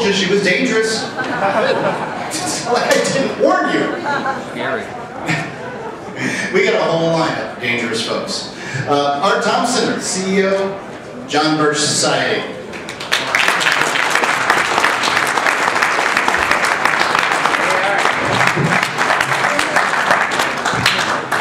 you she was dangerous. Like I didn't warn you. Scary. We got a whole lineup of dangerous folks. Art Thompson, CEO, John Birch Society.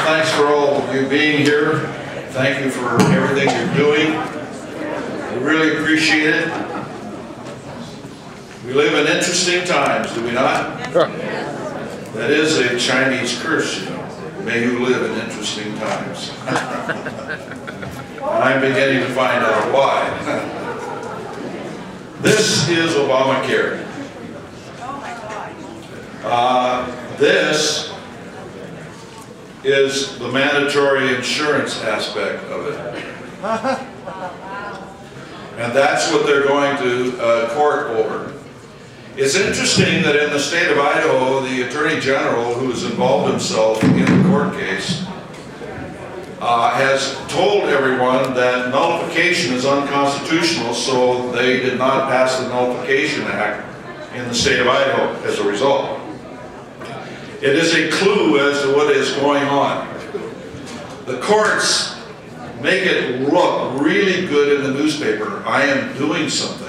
Thanks for all of you being here. Thank you for everything you're doing. We really appreciate it. We live in interesting times, do we not? Sure. That is a Chinese curse, you know. May you live in interesting times. I'm beginning to find out why. This is Obamacare. This is the mandatory insurance aspect of it. And that's what they're going to court over. It's interesting that in the state of Idaho, the Attorney General, who has involved himself in the court case, has told everyone that nullification is unconstitutional, so they did not pass the Nullification Act in the state of Idaho as a result. It is a clue as to what is going on. The courts make it look really good in the newspaper. I am doing something.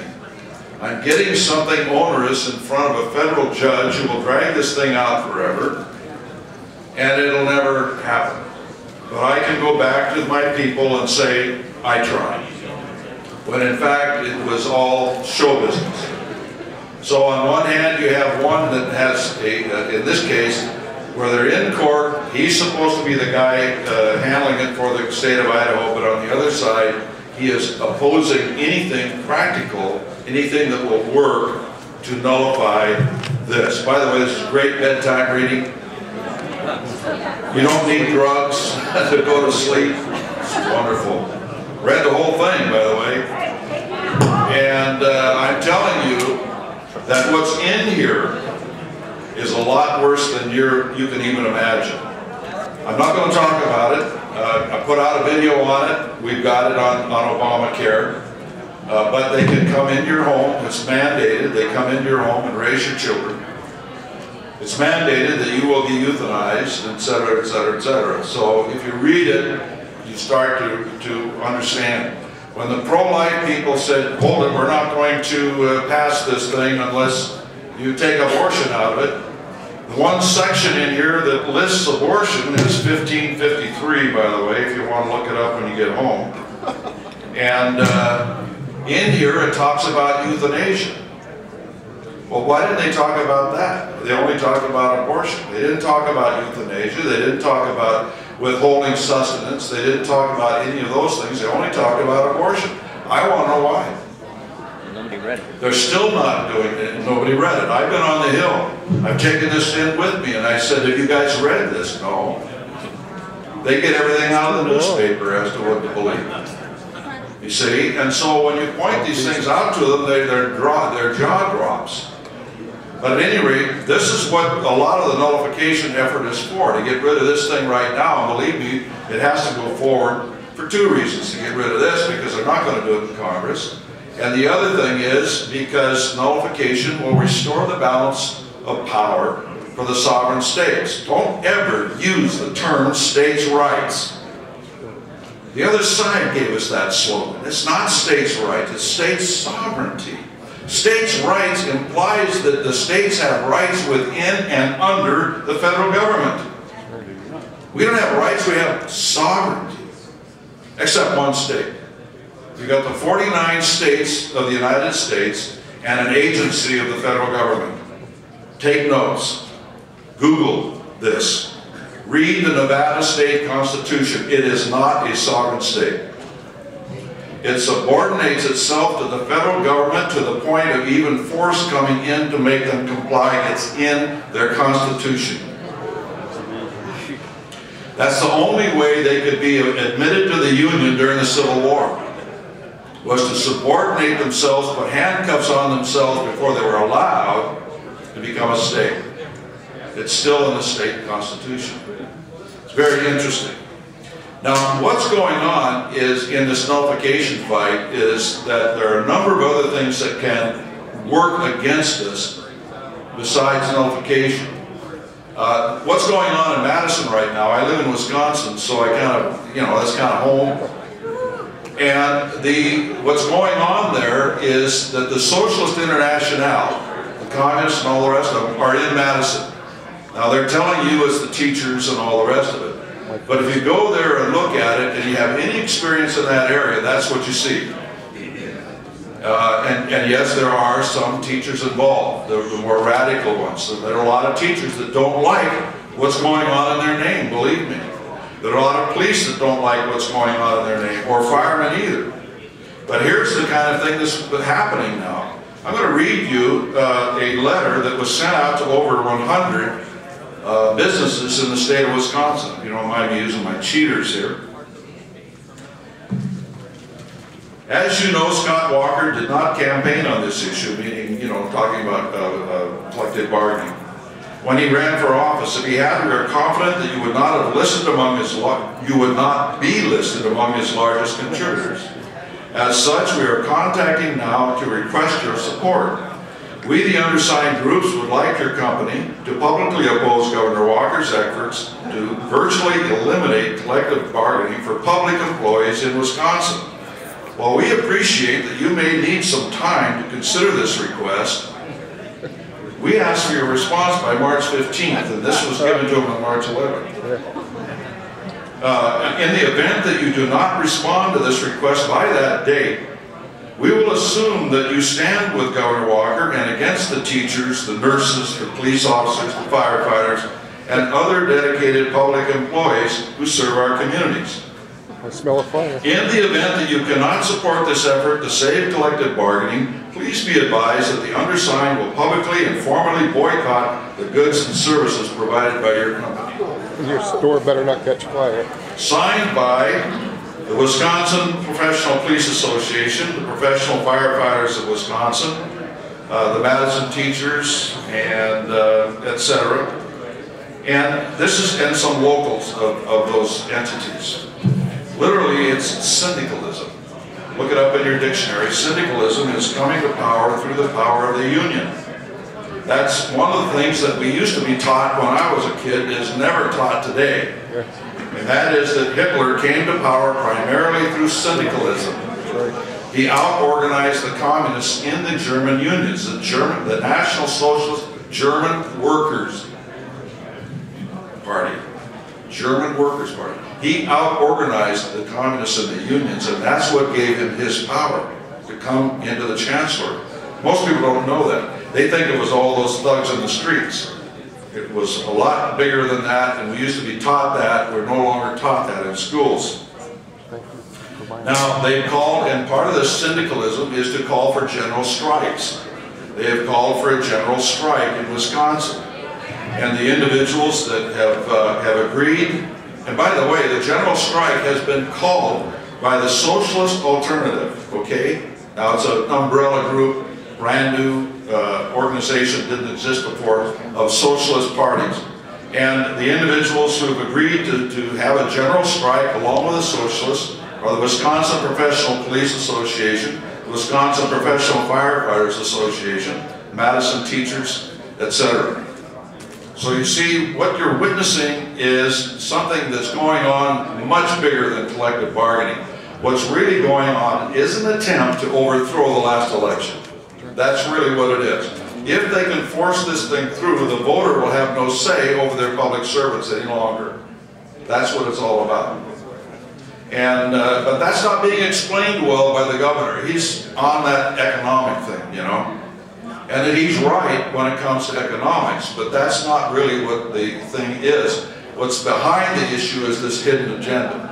I'm getting something onerous in front of a federal judge who will drag this thing out forever, and it'll never happen. But I can go back to my people and say, I tried. When in fact, it was all show business. So on one hand, you have one that has, in this case, where they're in court, he's supposed to be the guy handling it for the state of Idaho, but on the other side, he is opposing anything practical, anything that will work to nullify this. By the way, this is great bedtime reading. You don't need drugs to go to sleep. It's wonderful. Read the whole thing, by the way. And I'm telling you that what's in here is a lot worse than you can even imagine. I'm not going to talk about it. I put out a video on it. We've got it on Obamacare. But they can come into your home. It's mandated. They come into your home and raise your children. It's mandated that you will be euthanized, et cetera, et cetera, et cetera. So if you read it, you start to understand. When the pro-life people said, hold it, we're not going to pass this thing unless you take abortion out of it. The one section in here that lists abortion is 1553, by the way, if you want to look it up when you get home. And in here it talks about euthanasia. Well, why didn't they talk about that? They only talked about abortion. They didn't talk about euthanasia. They didn't talk about withholding sustenance. They didn't talk about any of those things. They only talked about abortion. I want to know why. Nobody read it. They're still not doing it. Nobody read it. I've been on the Hill. I've taken this in with me, and I said, have you guys read this? No. They get everything out of the newspaper as to what to believe. You see? And so when you point these things out to them, their jaw drops. But at any rate, this is what a lot of the nullification effort is for, to get rid of this thing right now. And believe me, it has to go forward for two reasons. To get rid of this, because they're not going to do it in Congress. And the other thing is because nullification will restore the balance of power for the sovereign states. Don't ever use the term states' rights. The other side gave us that slogan. It's not states' rights, it's states' sovereignty. States' rights implies that the states have rights within and under the federal government. We don't have rights, we have sovereignty. Except one state. You've got the 49 states of the United States and an agency of the federal government. Take notes. Google this. Read the Nevada State Constitution. It is not a sovereign state. It subordinates itself to the federal government to the point of even force coming in to make them comply. It's in their Constitution. That's the only way they could be admitted to the Union during the Civil War, was to subordinate themselves, put handcuffs on themselves before they were allowed to become a state. It's still in the state constitution. It's very interesting. Now, what's going on is, in this nullification fight, is that there are a number of other things that can work against us besides nullification. What's going on in Madison right now, I live in Wisconsin, so I kind of, that's kind of home. And what's going on there is that the Socialist Internationale, the communists and all the rest of them, are in Madison. Now they're telling you it's the teachers and all the rest of it. But if you go there and look at it and you have any experience in that area, that's what you see. And yes, there are some teachers involved, the more radical ones. There are a lot of teachers that don't like what's going on in their name, believe me. There are a lot of police that don't like what's going on in their name, or firemen either. But here's the kind of thing that's happening now. I'm going to read you a letter that was sent out to over 100 businesses in the state of Wisconsin. If you don't mind me using my cheaters here. As you know, Scott Walker did not campaign on this issue, meaning, talking about collective bargaining. When he ran for office, if he had, we are confident that you would not have listed among his, you would not be listed among his largest contributors. As such, we are contacting now to request your support. We, the undersigned groups, would like your company to publicly oppose Governor Walker's efforts to virtually eliminate collective bargaining for public employees in Wisconsin. While we appreciate that you may need some time to consider this request, we ask for your response by March 15th, and this was given to him on March 11th. In the event that you do not respond to this request by that date, we will assume that you stand with Governor Walker and against the teachers, the nurses, the police officers, the firefighters, and other dedicated public employees who serve our communities. I smell a fire. In the event that you cannot support this effort to save collective bargaining, please be advised that the undersigned will publicly and formally boycott the goods and services provided by your company. Your store better not catch fire. Signed by the Wisconsin Professional Police Association, the Professional Firefighters of Wisconsin, the Madison teachers, and etc. And this is, and some locals of those entities. Literally, it's syndicalism. Look it up in your dictionary. Syndicalism is coming to power through the power of the union. That's one of the things that we used to be taught when I was a kid, is never taught today. And that is that Hitler came to power primarily through syndicalism. He out-organized the communists in the German unions, the National Socialist German Workers' Party. German Workers' Party. He out-organized the communists in the unions, and that's what gave him his power to come into the chancellor. Most people don't know that. They think it was all those thugs in the streets. It was a lot bigger than that, and we used to be taught that. We're no longer taught that in schools. Now, they've called, and part of this syndicalism is to call for general strikes. They have called for a general strike in Wisconsin. And the individuals that have agreed, and by the way, the general strike has been called by the Socialist Alternative, okay? Now it's an umbrella group, brand new organization, didn't exist before, of socialist parties. And the individuals who have agreed to have a general strike along with the socialists are the Wisconsin Professional Police Association, the Wisconsin Professional Firefighters Association, Madison teachers, etc. So you see, what you're witnessing is something that's going on much bigger than collective bargaining. What's really going on is an attempt to overthrow the last election. That's really what it is. If they can force this thing through, the voter will have no say over their public servants any longer. That's what it's all about. And but that's not being explained well by the governor. He's on that economic thing, you know. And that he's right when it comes to economics, but that's not really what the thing is. What's behind the issue is this hidden agenda.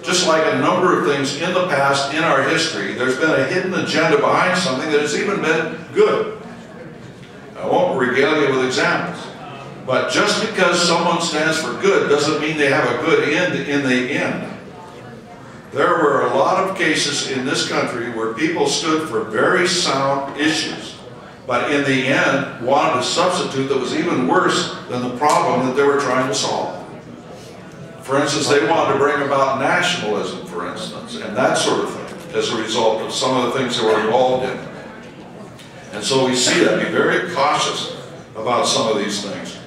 Just like a number of things in the past, in our history, there's been a hidden agenda behind something that has even been good. I won't regale you with examples. But just because someone stands for good doesn't mean they have a good end in the end. There were a lot of cases in this country where people stood for very sound issues, but in the end wanted a substitute that was even worse than the problem that they were trying to solve. For instance, they wanted to bring about nationalism, for instance, and that sort of thing, as a result of some of the things they were involved in. And so we see that. Be very cautious about some of these things.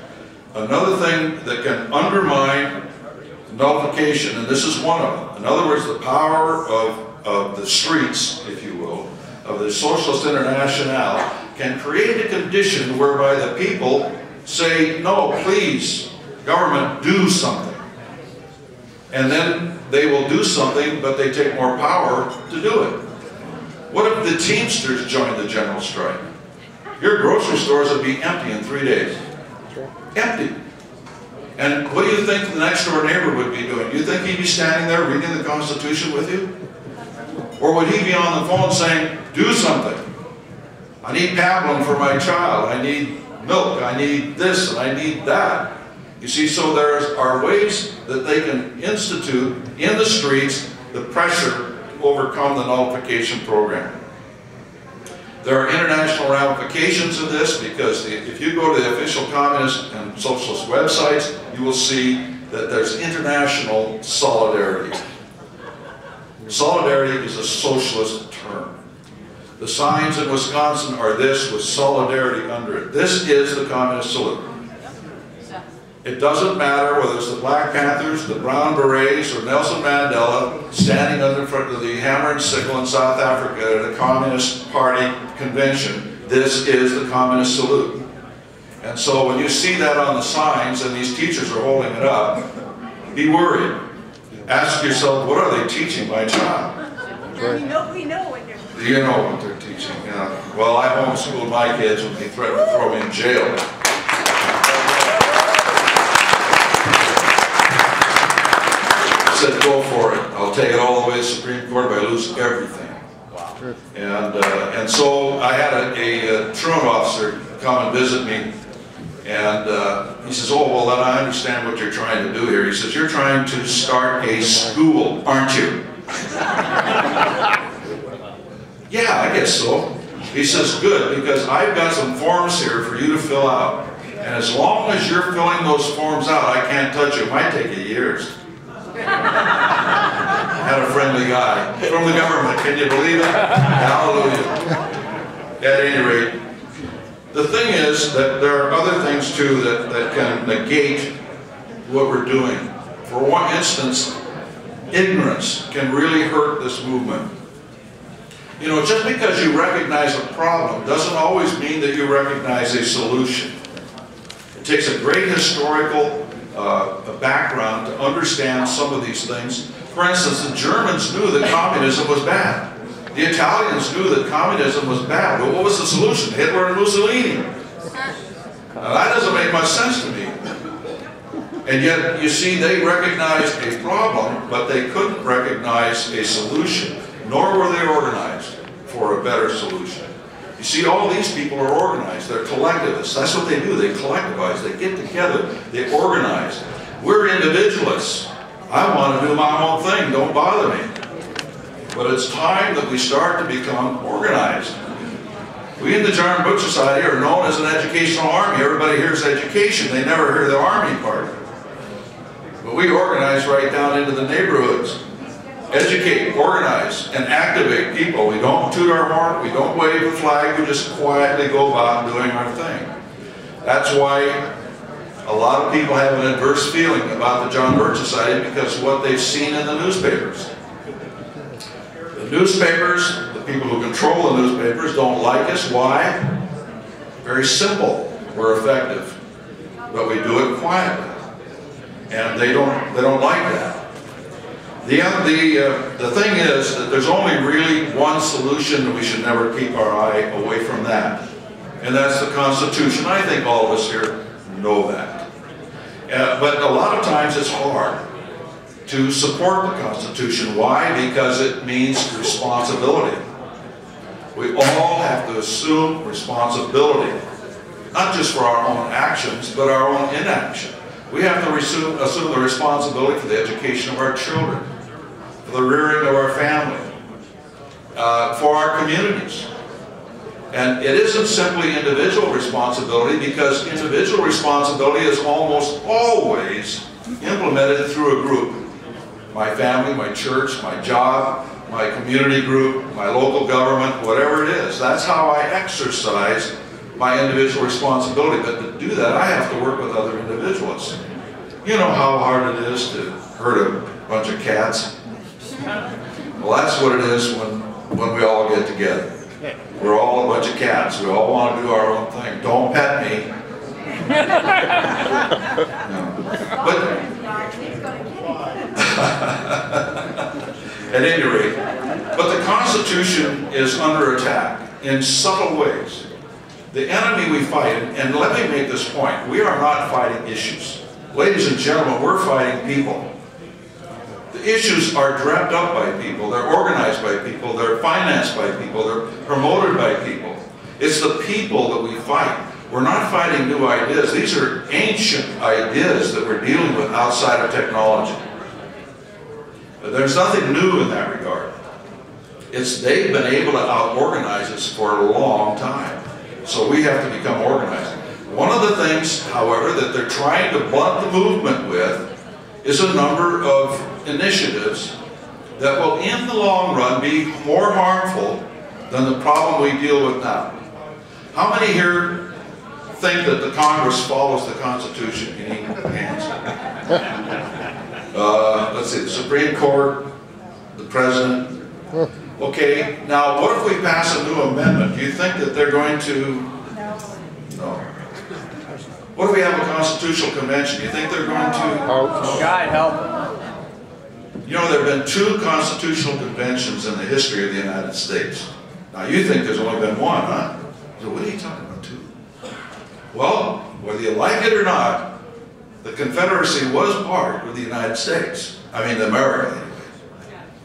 Another thing that can undermine nullification, and this is one of them. In other words, the power of the streets, if you will, of the Socialist International can create a condition whereby the people say, no, please, government, do something. And then they will do something, but they take more power to do it. What if the Teamsters joined the general strike? Your grocery stores would be empty in 3 days. Empty. And what do you think the next door neighbor would be doing? Do you think he'd be standing there reading the Constitution with you? Or would he be on the phone saying, do something? I need pablum for my child. I need milk. I need this and I need that. You see, so there are ways that they can institute in the streets the pressure to overcome the nullification program. There are international ramifications of this because if you go to the official communist and socialist websites, you will see that there's international solidarity. Solidarity is a socialist term. The signs in Wisconsin are this with solidarity under it. This is the communist salute. It doesn't matter whether it's the Black Panthers, the Brown Berets, or Nelson Mandela standing under front of the hammer and sickle in South Africa at a Communist Party convention. This is the communist salute. And so when you see that on the signs and these teachers are holding it up, be worried. Ask yourself, what are they teaching my child? Right. We know what they're teaching. You know what they're teaching. Yeah. Well, I homeschooled my kids when they threatened to throw me in jail. Said, go for it. I'll take it all the way to the Supreme Court if I lose everything. Wow. And so I had a truant officer come and visit me, and he says, oh, well, then I understand what you're trying to do here. He says, you're trying to start a school, aren't you? Yeah, I guess so. He says, good, because I've got some forms here for you to fill out. And as long as you're filling those forms out, I can't touch you. It might take you years. Had a friendly guy from the government. Can you believe it? Hallelujah. At any rate, the thing is that there are other things too that can negate what we're doing. For one instance, ignorance can really hurt this movement. You know, just because you recognize a problem doesn't always mean that you recognize a solution. It takes a great historical background to understand some of these things. For instance, the Germans knew that communism was bad. The Italians knew that communism was bad. But what was the solution? Hitler and Mussolini. Now, that doesn't make much sense to me. And yet, you see, they recognized a problem, but they couldn't recognize a solution, nor were they organized for a better solution. You see, all these people are organized. They're collectivists. That's what they do. They collectivize. They get together. They organize. We're individualists. I want to do my own thing. Don't bother me. But it's time that we start to become organized. We in the John Birch Society are known as an educational army. Everybody hears education. They never hear the army part. But we organize right down into the neighborhoods. Educate, organize, and activate people. We don't toot our horn, we don't wave a flag, we just quietly go about doing our thing. That's why a lot of people have an adverse feeling about the John Birch Society because of what they've seen in the newspapers. The newspapers, the people who control the newspapers, don't like us. Why? Very simple. We're effective. But we do it quietly. And they don't like that. The thing is that there's only really one solution, and we should never keep our eye away from that. And that's the Constitution. I think all of us here know that. But a lot of times it's hard to support the Constitution. Why? Because it means responsibility. We all have to assume responsibility, not just for our own actions, but our own inaction. We have to assume the responsibility for the education of our children, for the rearing of our family, for our communities. And it isn't simply individual responsibility, because individual responsibility is almost always implemented through a group. My family, my church, my job, my community group, my local government, whatever it is. That's how I exercise my individual responsibility. But to do that, I have to work with other individuals. You know how hard it is to herd a bunch of cats? Well, that's what it is when we all get together. We're all a bunch of cats. We all want to do our own thing. Don't pet me. No. But at any rate, but the Constitution is under attack in subtle ways. The enemy we fight, and let me make this point, we are not fighting issues. Ladies and gentlemen, we're fighting people. The issues are dreamt up by people, they're organized by people, they're financed by people, they're promoted by people. It's the people that we fight. We're not fighting new ideas. These are ancient ideas that we're dealing with outside of technology. There's nothing new in that regard. They've been able to out-organize us for a long time. So we have to become organized. One of the things, however, that they're trying to blunt the movement with is a number of initiatives that will, in the long run, be more harmful than the problem we deal with now. How many here think that the Congress follows the Constitution? Any hands? Let's see, the Supreme Court, the President. Okay, now what if we pass a new amendment? Do you think that they're going to? No. What if we have a constitutional convention? Do you think they're going to? God help them. You know, there have been 2 constitutional conventions in the history of the United States. Now you think there's only been one, huh? So what are you talking about, 2? Well, whether you like it or not, the Confederacy was part of the United States. I mean, America anyway.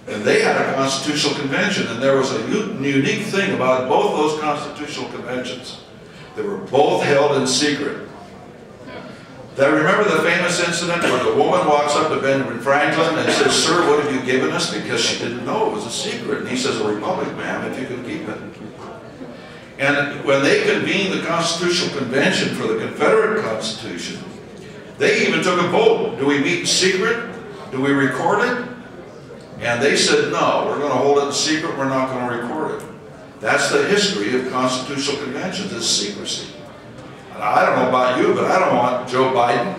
And they had a constitutional convention, and there was a unique thing about both those constitutional conventions. They were both held in secret. Remember the famous incident where the woman walks up to Benjamin Franklin and says, "Sir, what have you given us?" Because she didn't know it was a secret. And he says, "A republic, ma'am, if you can keep it." And when they convened the Constitutional Convention for the Confederate Constitution, they even took a vote. Do we meet in secret? Do we record it? And they said, no, we're going to hold it in secret, we're not going to record it. That's the history of constitutional conventions, is secrecy. And I don't know about you, but I don't want Joe Biden.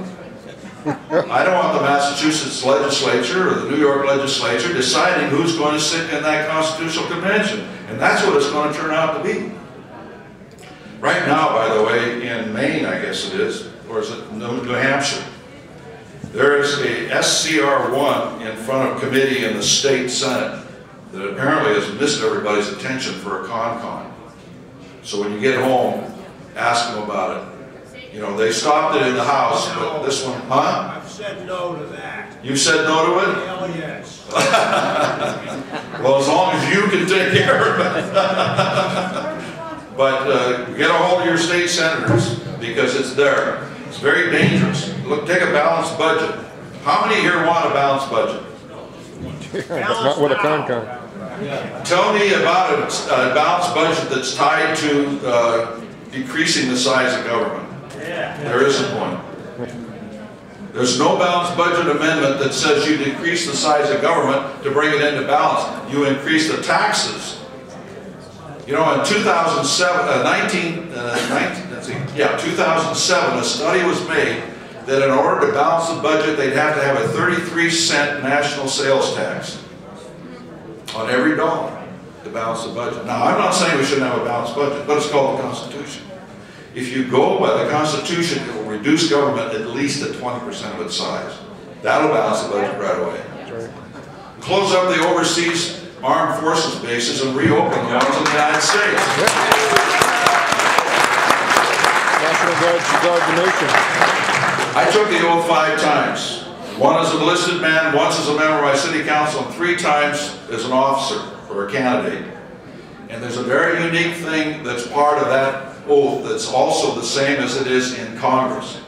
I don't want the Massachusetts legislature or the New York legislature deciding who's going to sit in that constitutional convention. And that's what it's going to turn out to be. Right now, by the way, in Maine, I guess it is, or is it New Hampshire, there is a SCR1 in front of committee in the state Senate that apparently has missed everybody's attention for a con. So when you get home, ask them about it. You know, they stopped it in the House, but this one, huh? I've said no to that. You said no to it? Hell yes. Well, as long as you can take care of it. But get a hold of your state senators, because it's there. It's very dangerous. Look, take a balanced budget. How many here want a balanced budget? Not with a con. Tell me about a balanced budget that's tied to decreasing the size of government. There isn't one. There's no balanced budget amendment that says you decrease the size of government to bring it into balance. You increase the taxes. You know, in 2007, 2007, a study was made that in order to balance the budget, they'd have to have a 33-cent national sales tax on every dollar to balance the budget. Now, I'm not saying we shouldn't have a balanced budget, but it's called the Constitution. If you go by the Constitution, it will reduce government at least at 20% of its size. That'll balance the budget right away. Close up the overseas armed forces bases and reopen the ones in the United States. National Guard to guard the nation. I took the oath 5 times. One as an enlisted man, once as a member of my city council, and 3 times as an officer or a candidate. And there's a very unique thing that's part of that oath that's also the same as it is in Congress.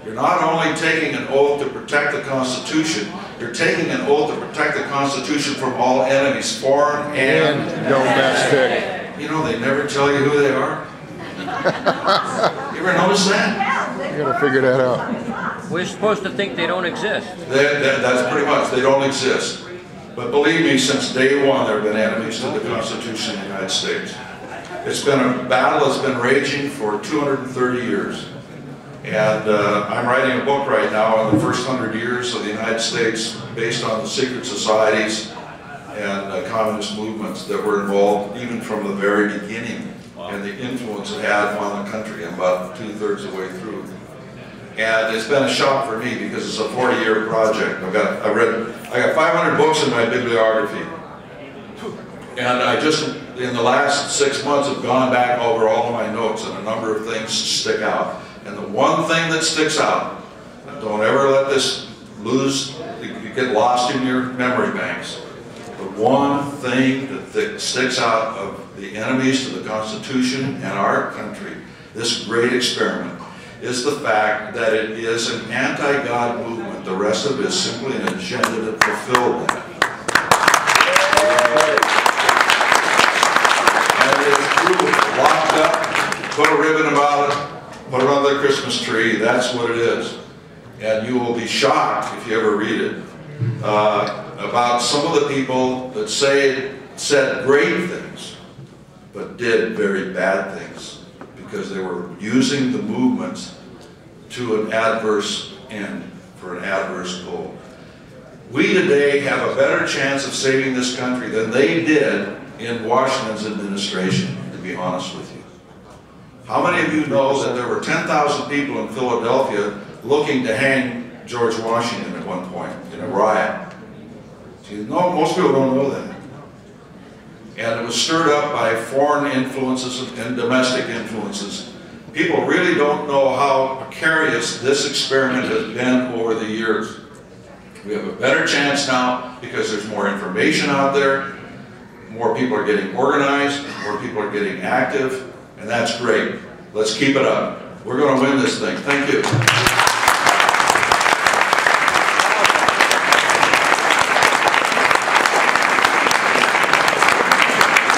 You're not only taking an oath to protect the Constitution, you're taking an oath to protect the Constitution from all enemies, foreign and domestic. You know, they never tell you who they are. You ever notice that? You gotta figure that out. We're supposed to think they don't exist. That's pretty much, they don't exist. But believe me, since day one, there have been enemies to the Constitution of the United States. It's been a battle that's been raging for 230 years. And I'm writing a book right now on the first 100 years of the United States based on the secret societies and communist movements that were involved even from the very beginning, and the influence it had on the country. I'm about 2/3 of the way through. And it's been a shock for me because it's a 40-year project. I got 500 books in my bibliography. And I just, in the last 6 months, have gone back over all of my notes, and a number of things stick out. And the one thing that sticks out, and don't ever let this get lost in your memory banks. The one thing that sticks out of the enemies to the Constitution and our country, this great experiment, is the fact that it is an anti-God movement. The rest of it is simply an agenda to fulfill that. And it's true, locked up, put a ribbon about it, put it on the Christmas tree. That's what it is. And you will be shocked if you ever read it about some of the people that said great things, but did very bad things because they were using the movements to an adverse end for an adverse goal. We today have a better chance of saving this country than they did in Washington's administration, to be honest with you. How many of you know that there were 10,000 people in Philadelphia looking to hang George Washington at one point in a riot? See, no, most people don't know that. And it was stirred up by foreign influences and domestic influences. People really don't know how precarious this experiment has been over the years. We have a better chance now because there's more information out there, more people are getting organized, more people are getting active, and that's great. Let's keep it up. We're going to win this thing. Thank you.